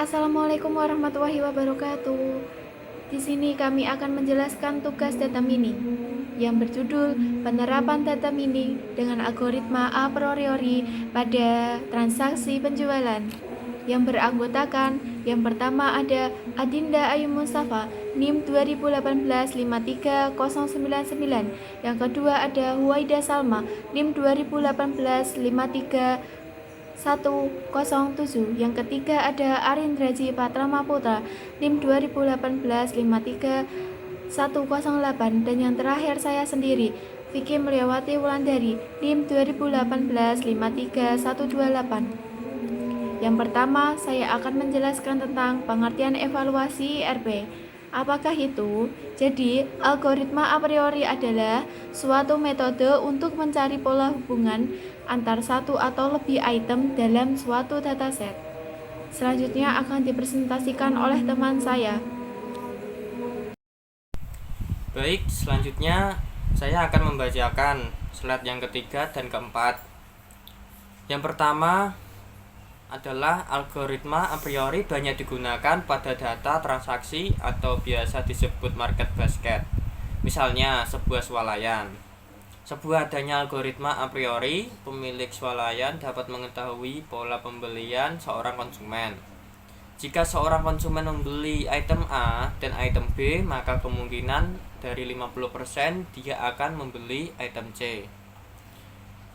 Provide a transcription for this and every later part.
Assalamualaikum warahmatullahi wabarakatuh. Di sini kami akan menjelaskan tugas data mining yang berjudul penerapan data mining dengan algoritma a priori pada transaksi penjualan yang beranggotakan yang pertama ada Adinda Ayu Mustafa NIM 2018-53099, yang kedua ada Huwaida Salma NIM 2018-53 107. Yang ketiga ada Arindraji Patrama Putra NIM 2018-53 108. Dan yang terakhir saya sendiri, Vicky Mulyawati Wulandari NIM 2018-53128. Yang pertama, saya akan menjelaskan tentang pengertian evaluasi IRP. Apakah itu? Jadi, algoritma a priori adalah suatu metode untuk mencari pola hubungan antar satu atau lebih item dalam suatu dataset. Selanjutnya akan dipresentasikan oleh teman saya. Baik, selanjutnya saya akan membacakan slide yang ketiga dan keempat. Yang pertama adalah algoritma a priori banyak digunakan pada data transaksi atau biasa disebut market basket. Misalnya sebuah swalayan. Sebuah adanya algoritma a priori, pemilik swalayan dapat mengetahui pola pembelian seorang konsumen. Jika seorang konsumen membeli item A dan item B, maka kemungkinan dari 50% dia akan membeli item C.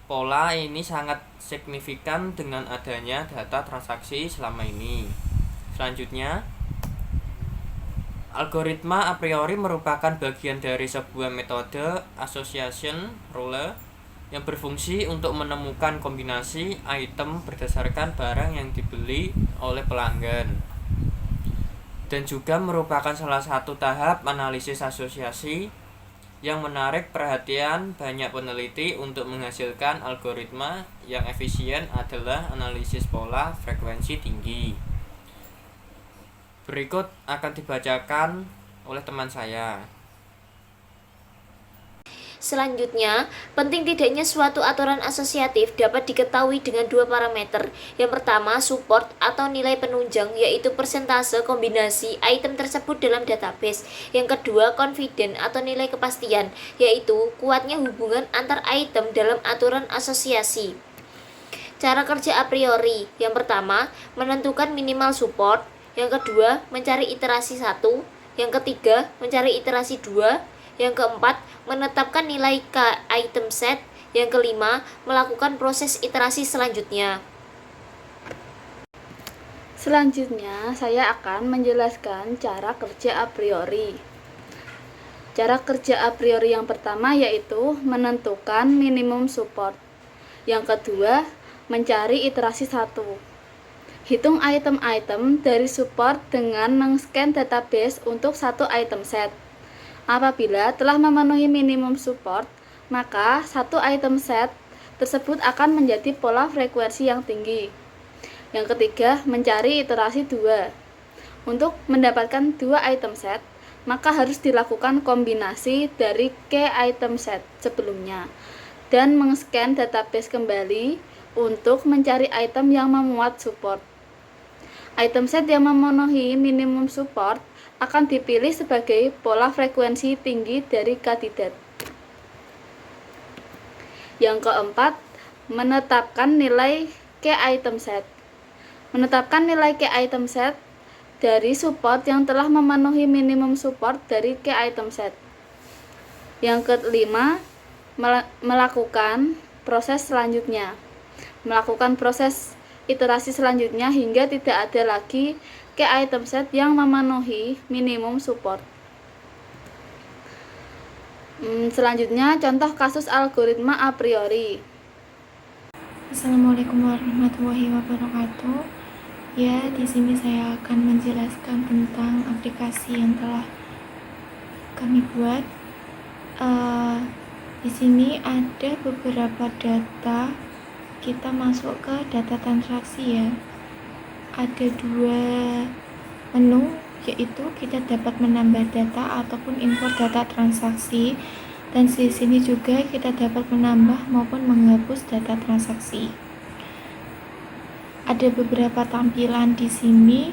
Pola ini sangat signifikan dengan adanya data transaksi selama ini. Selanjutnya, algoritma a priori merupakan bagian dari sebuah metode association rule yang berfungsi untuk menemukan kombinasi item berdasarkan barang yang dibeli oleh pelanggan, dan juga merupakan salah satu tahap analisis asosiasi yang menarik perhatian banyak peneliti. Untuk menghasilkan algoritma yang efisien adalah analisis pola frekuensi tinggi. Berikut akan dibacakan oleh teman saya. Selanjutnya, penting tidaknya suatu aturan asosiatif dapat diketahui dengan dua parameter. Yang pertama, support atau nilai penunjang, yaitu persentase kombinasi item tersebut dalam database. Yang kedua, confident atau nilai kepastian, yaitu kuatnya hubungan antar item dalam aturan asosiasi. Cara kerja a priori. Yang pertama, menentukan minimal support. Yang kedua, mencari iterasi 1. Yang ketiga, mencari iterasi 2. Yang keempat, menetapkan nilai K item set. Yang kelima, melakukan proses iterasi selanjutnya. Selanjutnya, saya akan menjelaskan cara kerja a priori. Cara kerja a priori yang pertama yaitu menentukan minimum support. Yang kedua, mencari iterasi 1. Hitung item-item dari support dengan meng-scan database untuk satu item set. Apabila telah memenuhi minimum support, maka satu item set tersebut akan menjadi pola frekuensi yang tinggi. Yang ketiga, mencari iterasi 2. Untuk mendapatkan dua item set, maka harus dilakukan kombinasi dari K item set sebelumnya dan meng-scan database kembali untuk mencari item yang memuat support. Item set yang memenuhi minimum support akan dipilih sebagai pola frekuensi tinggi dari kandidat. Yang keempat, menetapkan nilai K item set. Menetapkan nilai K item set dari support yang telah memenuhi minimum support dari K item set. Yang kelima, melakukan proses selanjutnya. Melakukan proses iterasi selanjutnya hingga tidak ada lagi ke item set yang memenuhi minimum support. Selanjutnya, contoh kasus algoritma a priori. Assalamualaikum warahmatullahi wabarakatuh. Ya, di sini saya akan menjelaskan tentang aplikasi yang telah kami buat. Di sini ada beberapa data. Kita masuk ke data transaksi ya. Ada dua menu, yaitu kita dapat menambah data ataupun import data transaksi, dan di sini juga kita dapat menambah maupun menghapus data transaksi. Ada beberapa tampilan di sini.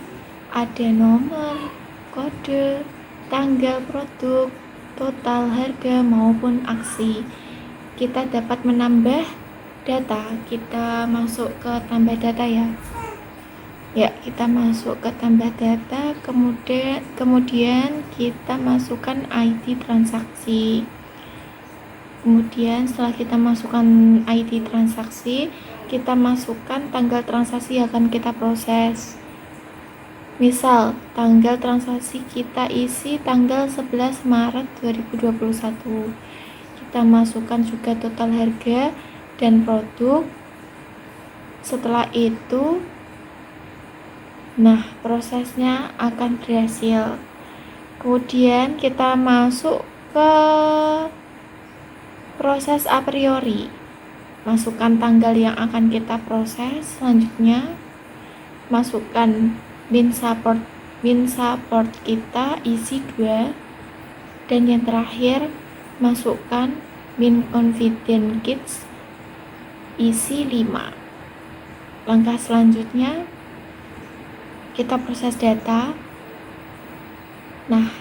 ada nomor, kode, tanggal produk, total harga maupun aksi. Kita dapat menambah data. Kita masuk ke tambah data ya. Ya, kita masuk ke tambah data, kemudian kita masukkan ID transaksi. Kemudian setelah kita masukkan ID transaksi, kita masukkan tanggal transaksi yang akan kita proses. Misal, tanggal transaksi kita isi tanggal 11 Maret 2021. Kita masukkan juga total harga dan produk. Setelah itu, nah, prosesnya akan berhasil. Kemudian kita masuk ke proses a priori. Masukkan tanggal yang akan kita proses. Selanjutnya, masukkan bin support kita isi 2. Dan yang terakhir, masukkan bin confident kits isi 5. Langkah selanjutnya, kita proses data. Nah,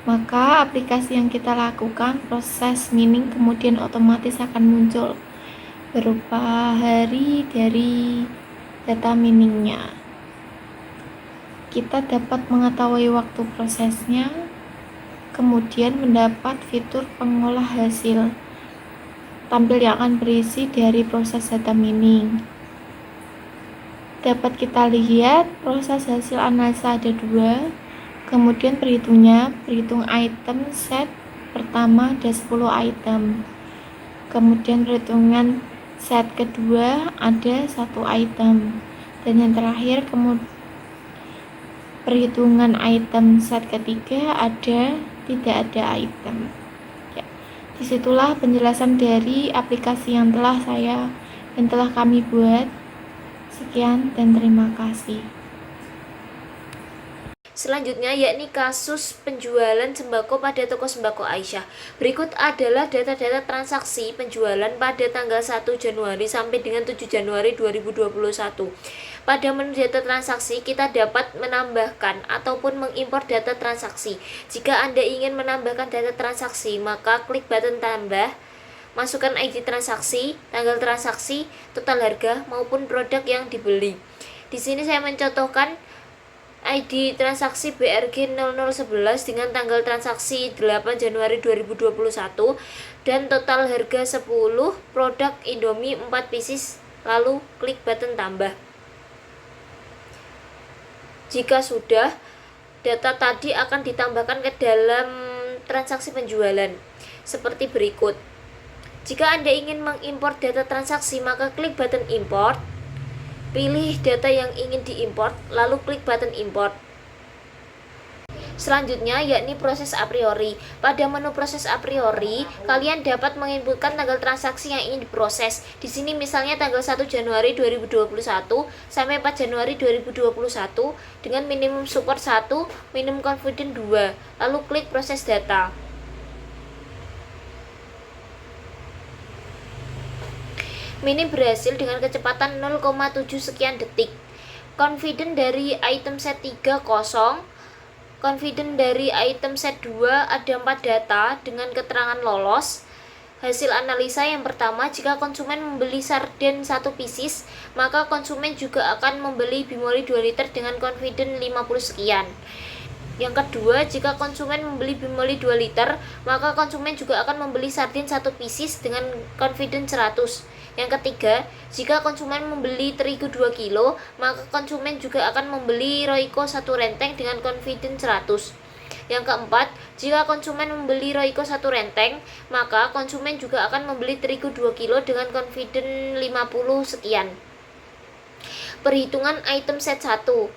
maka aplikasi yang kita lakukan proses mining kemudian otomatis akan muncul berupa hari dari data miningnya. Kita dapat mengetahui waktu prosesnya, kemudian mendapat fitur pengolah hasil tampil yang akan berisi dari proses data mining. Dapat kita lihat proses hasil analisa ada 2. Kemudian perhitung item set pertama ada 10 item. Kemudian perhitungan set kedua ada 1 item. Dan yang terakhir perhitungan item set ketiga tidak ada item. Ya, disitulah penjelasan dari aplikasi yang telah kami buat. Sekian dan terima kasih. Selanjutnya yakni kasus penjualan sembako pada toko sembako Aisyah. Berikut adalah data-data transaksi penjualan pada tanggal 1 Januari sampai dengan 7 Januari 2021. Pada menu data transaksi, kita dapat menambahkan ataupun mengimpor data transaksi. Jika Anda ingin menambahkan data transaksi, maka klik button tambah, masukkan ID transaksi, tanggal transaksi, total harga, maupun produk yang dibeli. Di sini saya mencontohkan ID transaksi BRG 0011 dengan tanggal transaksi 8 Januari 2021 dan total harga 10 produk Indomie 4 pieces, lalu klik button tambah. Jika sudah, data tadi akan ditambahkan ke dalam transaksi penjualan seperti berikut. Jika Anda ingin mengimpor data transaksi, maka klik button import. Pilih data yang ingin diimport, lalu klik button import. Selanjutnya yakni proses a priori. Pada menu proses a priori, kalian dapat menginputkan tanggal transaksi yang ingin diproses. Di sini misalnya tanggal 1 Januari 2021 sampai 4 Januari 2021 dengan minimum support 1, minimum confident 2. Lalu klik proses data. Mining berhasil dengan kecepatan 0,7 sekian detik. Confident dari item set 3 kosong. Confident dari item set 2 ada 4 data dengan keterangan lolos. Hasil analisa yang pertama, jika konsumen membeli sarden 1 pieces, maka konsumen juga akan membeli bimoli 2 liter dengan confident 50 sekian. Yang kedua, jika konsumen membeli bimoli 2 liter, maka konsumen juga akan membeli sarden 1 pieces dengan confident 100. Yang ketiga, jika konsumen membeli terigu 2 kilo, maka konsumen juga akan membeli Royco 1 renteng dengan confident 100. Yang keempat, jika konsumen membeli Royco 1 renteng, maka konsumen juga akan membeli terigu 2 kilo dengan confident 50 sekian. Perhitungan item set 1.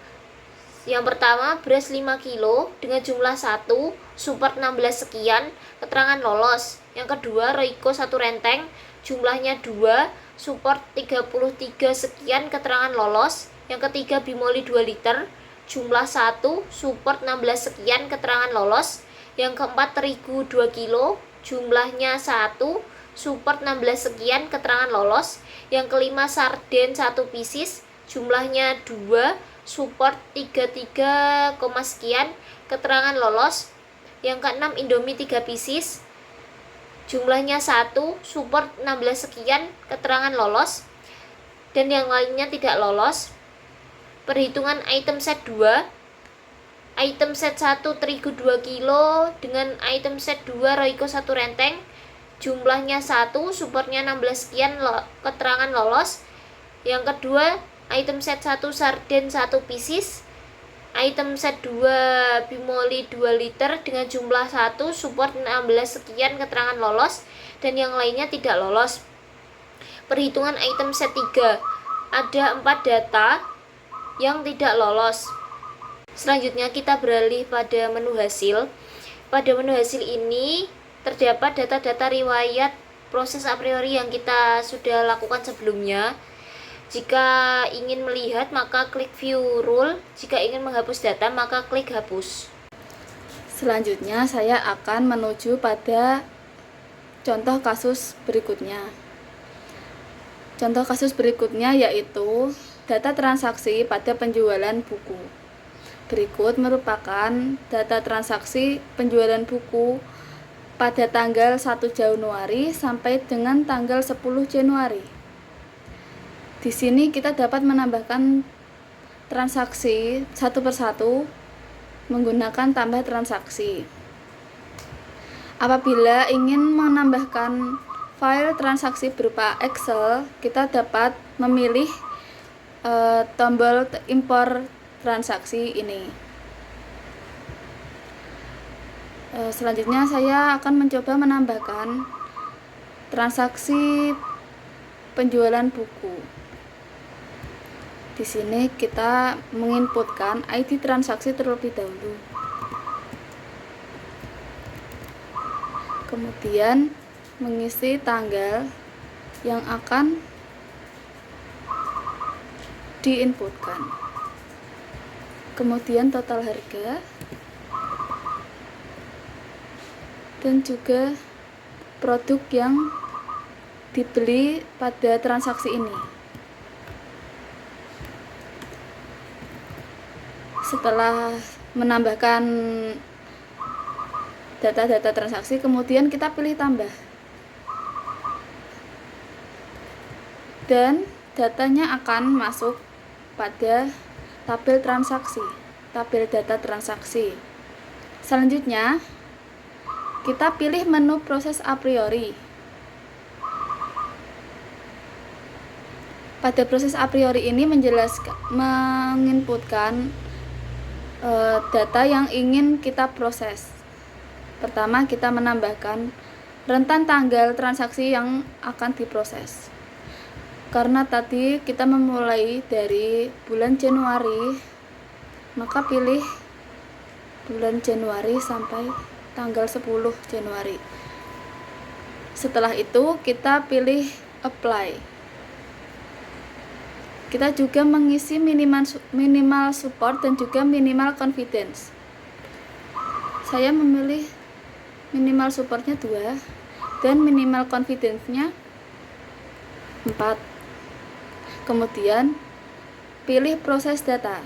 Yang pertama, beras 5 kilo dengan jumlah 1, support 16 sekian, keterangan lolos. Yang kedua, Royco 1 renteng, jumlahnya 2, support 33 sekian, keterangan lolos. Yang ketiga, bimoli 2 liter, jumlah 1, support 16 sekian, keterangan lolos. Yang keempat, terigu 2 kilo, jumlahnya 1, support 16 sekian, keterangan lolos. Yang kelima, sarden 1 pieces, jumlahnya 2, support 33, sekian, keterangan lolos. Yang keenam, Indomie 3 pieces, jumlahnya 1, support 16 sekian, keterangan lolos. Dan yang lainnya tidak lolos. Perhitungan item set 2, item set 1 terigu 2 kilo dengan item set 2 Royco 1 renteng, jumlahnya 1, supportnya 16 sekian, keterangan lolos. Yang kedua, item set 1 sarden 1 pieces, item set 2 bimoli 2 liter dengan jumlah 1, support 16 sekian, keterangan lolos. Dan yang lainnya tidak lolos. Perhitungan item set 3, ada 4 data yang tidak lolos. Selanjutnya kita beralih pada menu hasil. Pada menu hasil ini terdapat data-data riwayat proses a priori yang kita sudah lakukan sebelumnya. Jika ingin melihat maka klik view rule, jika ingin menghapus data maka klik hapus. Selanjutnya saya akan menuju pada contoh kasus berikutnya. Contoh kasus berikutnya yaitu data transaksi pada penjualan buku. Berikut merupakan data transaksi penjualan buku pada tanggal 1 Januari sampai dengan tanggal 10 Januari. Di sini kita dapat menambahkan transaksi satu persatu menggunakan tambah transaksi. Apabila ingin menambahkan file transaksi berupa Excel, kita dapat memilih tombol impor transaksi ini. Selanjutnya saya akan mencoba menambahkan transaksi penjualan buku. Di sini kita menginputkan ID transaksi terlebih dahulu. Kemudian mengisi tanggal yang akan diinputkan. Kemudian total harga dan juga produk yang dibeli pada transaksi ini. Setelah menambahkan data-data transaksi, kemudian kita pilih tambah. Dan datanya akan masuk pada tabel transaksi, tabel data transaksi. Selanjutnya, kita pilih menu proses a priori. Pada proses a priori ini menginputkan data yang ingin kita proses. Pertama, kita menambahkan rentan tanggal transaksi yang akan diproses. Karena tadi kita memulai dari bulan Januari, maka pilih bulan Januari sampai tanggal 10 Januari. Setelah itu kita pilih apply. Kita juga mengisi minimal support dan juga minimal confidence. Saya memilih minimal supportnya 2 dan minimal confidence-nya 4. Kemudian pilih proses data.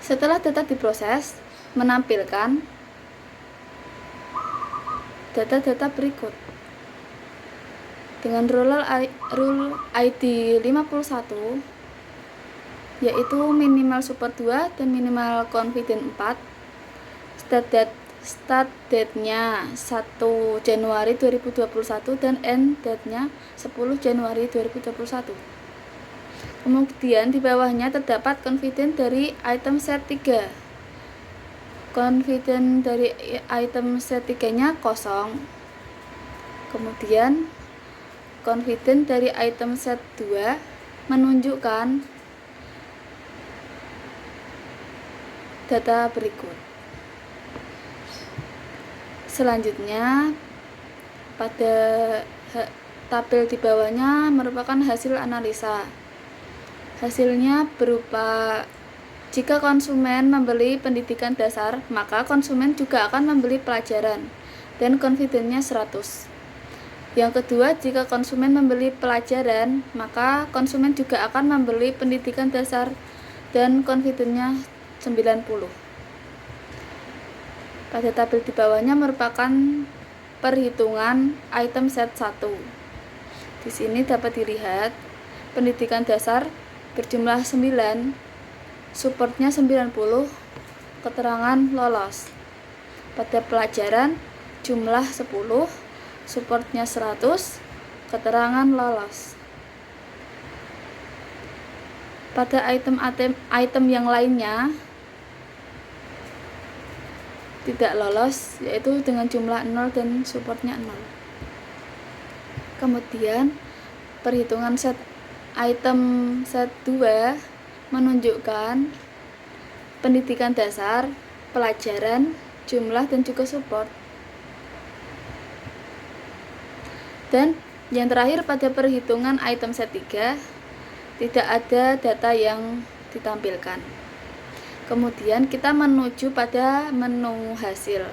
Setelah data diproses, menampilkan data-data berikut. Dengan rule ID 51, yaitu minimal support 2 dan minimal confidence 4, start date-nya 1 Januari 2021 dan end date-nya 10 Januari 2021. Kemudian di bawahnya terdapat confidence dari item set 3. Confidence dari item set 3-nya kosong. Kemudian confidence dari item set 2 menunjukkan data berikut. Selanjutnya pada tabel di bawahnya merupakan hasil analisa. Hasilnya berupa jika konsumen membeli pendidikan dasar, maka konsumen juga akan membeli pelajaran dan confidence-nya 100. Yang kedua, jika konsumen membeli pelajaran, maka konsumen juga akan membeli pendidikan dasar dan konfidennya 90. Pada tabel di bawahnya merupakan perhitungan item set 1. Di sini dapat dilihat pendidikan dasar berjumlah 9, supportnya 90, keterangan lolos. Pada pelajaran jumlah 10, supportnya 100, keterangan lolos. Pada item yang lainnya tidak lolos, yaitu dengan jumlah 0 dan supportnya 0. Kemudian perhitungan item set 2 menunjukkan pendidikan dasar, pelajaran, jumlah, dan juga support. Dan yang terakhir, pada perhitungan item set 3 tidak ada data yang ditampilkan. Kemudian kita menuju pada menu hasil.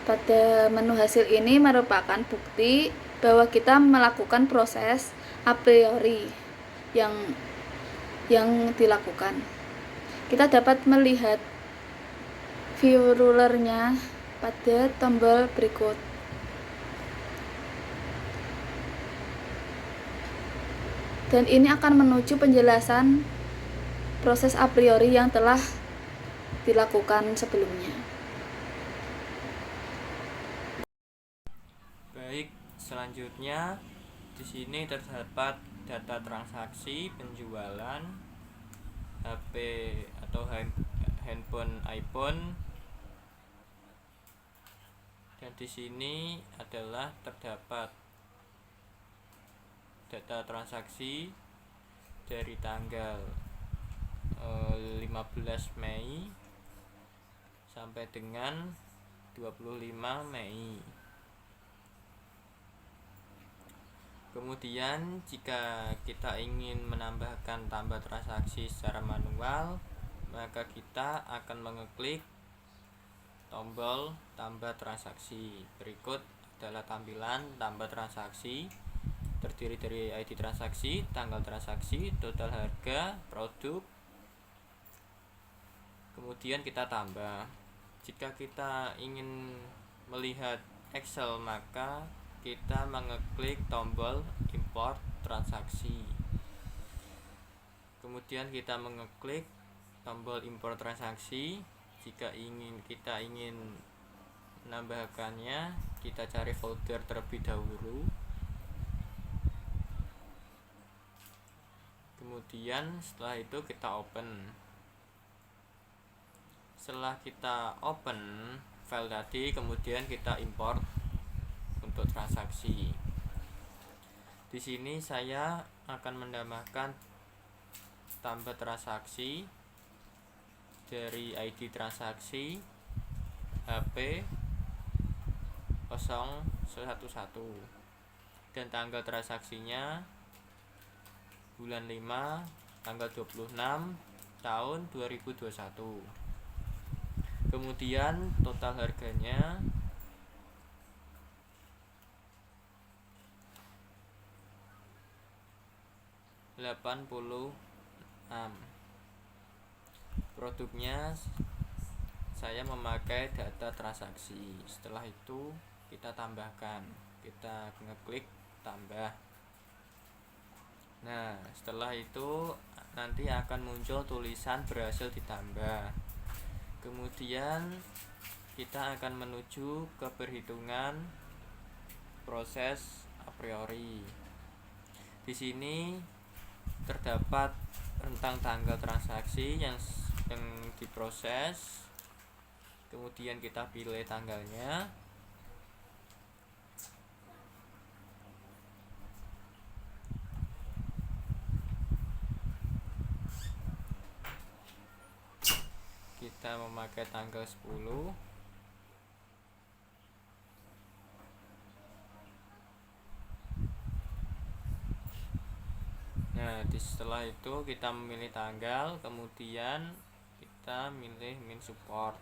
Pada menu hasil ini merupakan bukti bahwa kita melakukan proses a priori yang dilakukan. Kita dapat melihat view rulernya pada tombol berikut. Dan ini akan menuju penjelasan proses a priori yang telah dilakukan sebelumnya. Baik, selanjutnya di sini terdapat data transaksi penjualan HP atau handphone iPhone. Dan di sini adalah terdapat data transaksi dari tanggal 15 Mei sampai dengan 25 Mei. Kemudian jika kita ingin menambahkan tambah transaksi secara manual, maka kita akan mengeklik tombol tambah transaksi. Berikut adalah tampilan tambah transaksi, terdiri dari ID transaksi, tanggal transaksi, total harga, produk. Kemudian kita tambah. Jika kita ingin melihat Excel, maka kita mengeklik tombol import transaksi. Kemudian kita mengeklik tombol import transaksi. Jika kita ingin menambahkannya, kita cari folder terlebih dahulu. Kemudian setelah itu kita open. Setelah kita open file tadi, kemudian kita import untuk transaksi. Di sini saya akan menambahkan tambah transaksi dari ID transaksi HP 011 dan tanggal transaksinya bulan 5 tanggal 26 tahun 2021. Kemudian total harganya Rp86. Produknya saya memakai data transaksi. Setelah itu kita tambahkan, kita ngeklik tambah. Nah, setelah itu nanti akan muncul tulisan berhasil ditambah. Kemudian kita akan menuju ke perhitungan proses a priori. Di sini terdapat rentang tanggal transaksi yang diproses. Kemudian kita pilih tanggalnya. Kita memakai tanggal 10. Nah, setelah itu kita memilih tanggal, kemudian kita milih min support.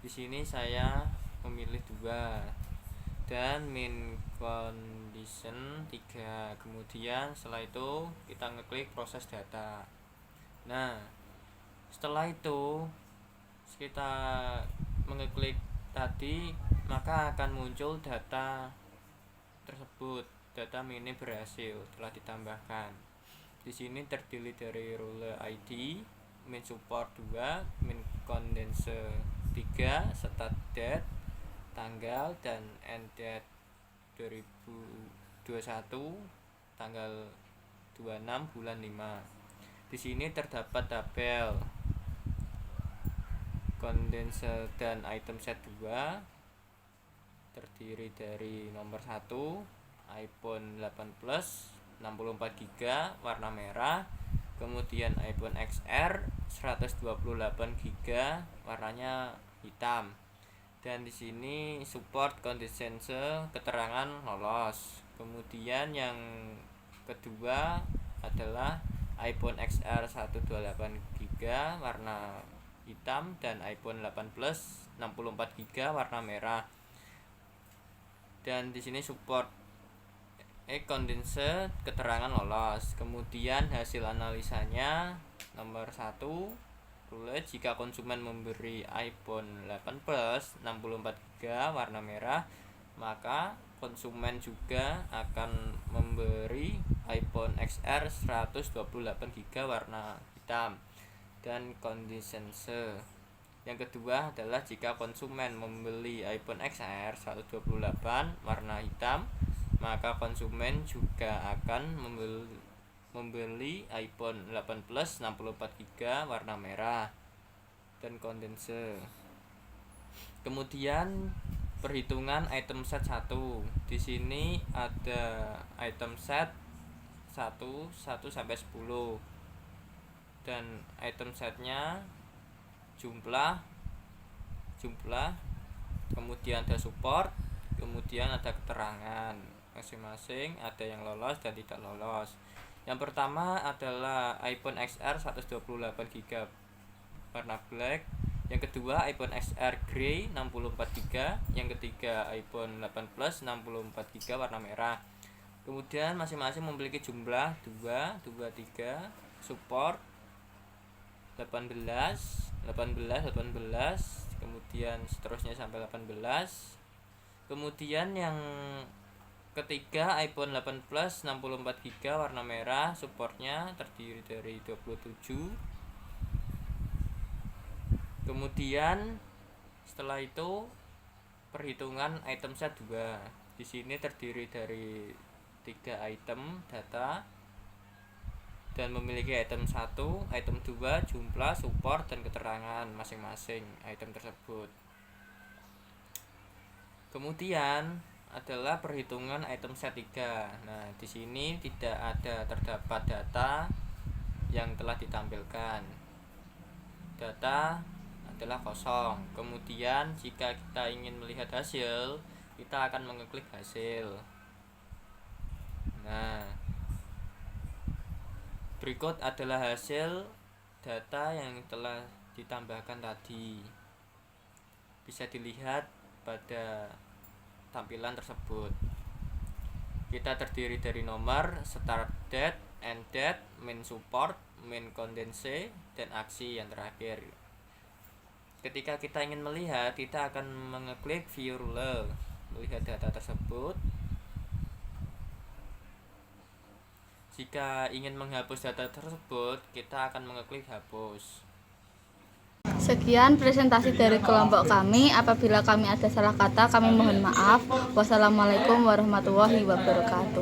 Di sini saya memilih 2 dan min condition 3. Kemudian setelah itu kita ngeklik proses data. Nah, setelah itu kita mengeklik tadi, maka akan muncul data tersebut. Data mini berhasil telah ditambahkan. Di sini terdiri dari rule ID, min support 2, min condense 3, start date, tanggal, dan end date 2021, tanggal 26 bulan 5. Di sini terdapat tabel condense dan item set 2, terdiri dari nomor 1 iPhone 8 Plus 64GB warna merah, kemudian iPhone XR 128GB warnanya hitam, dan di sini support condense keterangan lolos. Kemudian yang kedua adalah iPhone XR 128GB warna hitam dan iPhone 8 Plus 64GB warna merah, dan di sini support condense keterangan lolos. Kemudian hasil analisanya nomor 1 rule, jika konsumen memberi iPhone 8 Plus 64GB warna merah, maka konsumen juga akan memberi iPhone XR 128GB warna hitam. Dan condense yang kedua adalah jika konsumen membeli iPhone XR 128 warna hitam, maka konsumen juga akan membeli iPhone 8 Plus 64GB warna merah dan condense. Kemudian perhitungan item set 1. Di sini ada item set 1 sampai 10. Dan item setnya jumlah, kemudian ada support, kemudian ada keterangan masing-masing, ada yang lolos dan tidak lolos. Yang pertama adalah iPhone XR 128GB warna black, yang kedua iPhone XR grey 64GB, yang ketiga iPhone 8 Plus 64GB warna merah. Kemudian masing-masing memiliki jumlah 2, 3, support 18, kemudian seterusnya sampai 18. Kemudian yang ketiga iPhone 8 Plus 64GB warna merah, supportnya terdiri dari 27. Kemudian setelah itu perhitungan item set 2. Di sini terdiri dari 3 item data dan memiliki item 1, item 2, jumlah, support, dan keterangan masing-masing item tersebut. Kemudian adalah perhitungan item set 3. Nah, di sini tidak ada terdapat data yang telah ditampilkan. Data adalah kosong. Kemudian jika kita ingin melihat hasil, kita akan mengeklik hasil. Nah, berikut adalah hasil data yang telah ditambahkan tadi. Bisa dilihat pada tampilan tersebut. Kita terdiri dari nomor, start date, end date, min support, min condense, dan aksi yang terakhir. Ketika kita ingin melihat, kita akan mengeklik view rule, melihat data tersebut. Jika ingin menghapus data tersebut, kita akan mengeklik hapus. Sekian presentasi dari kelompok kami. Apabila kami ada salah kata, kami mohon maaf. Wassalamualaikum warahmatullahi wabarakatuh.